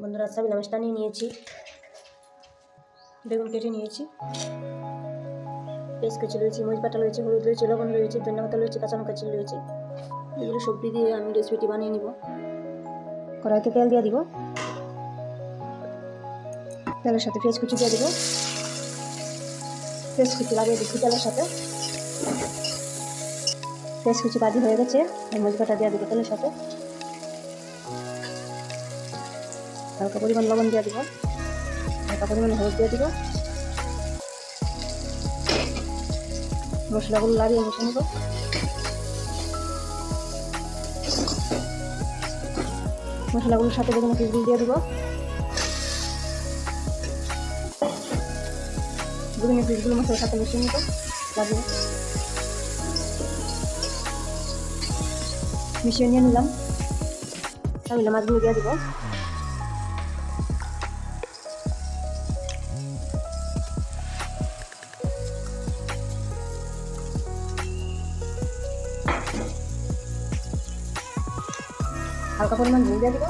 বন্ধুরা সাবিলা মাছটা নিয়েছি, বেগুন কেটে নিয়েছি, পেঁয়াজ কুচি রয়েছে, মরিচ বাটা রয়েছে, হলুদ রয়েছে, লবণ রয়েছে, ধনিয়া পাতা রয়েছে, কাঁচা লঙ্কা চিড়ে রয়েছে। এগুলো সবজি দিয়ে আমি রেসিপিটি বানিয়ে নিব। কড়াইতে তেল দিয়ে দিব, তেলের সাথে পেঁয়াজ কুচি দিয়ে দিব, পেঁয়াজ কুচি লাগিয়ে দিচ্ছি তেলের সাথে। পেঁয়াজ কুচি ভাজি হয়ে গেছে, মরিচ বাটা দিয়ে দিব তেলের সাথে, হালকা পরিমাণ লবণ দিয়ে দিব, হালকা পরিমাণ হলুদ দিয়ে দিব, মশলাগুলো লাগিয়ে মিশে নেব। মশলাগুলোর সাথে বেগুন পিসগুলো দিয়ে দিব, বেগুনের পিসগুলো মশলার সাথে মিশিয়ে নেব। লাগিয়ে মিশিয়ে নিয়ে নিলাম, তাহলে মাছগুলো দিয়ে দিব। হালকা পরিমাণ ঝোল দিয়ে দিব,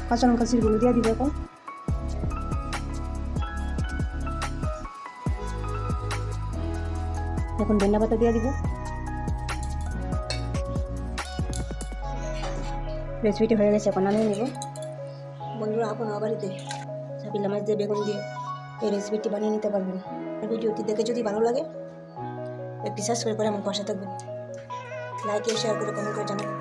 কাঁচা লঙ্কা চিরগুলো দিয়ে দিব। এখন ধনিয়া পাতা দিয়ে দিব। রেসিপিটি হয়ে গেছে, এখন নামিয়ে নেব। বন্ধুরা আপনার বাড়িতে সাবিলা মাছ দিয়ে বেগুন দিয়ে এই রেসিপিটি বানিয়ে নিতে পারবেন। ভিডিওটি দেখে যদি ভালো লাগে একটি সাবস্ক্রাইব করে আমার পাশে থাকবেন, লাইক শেয়ার করে কমেন্ট করে জানাবেন।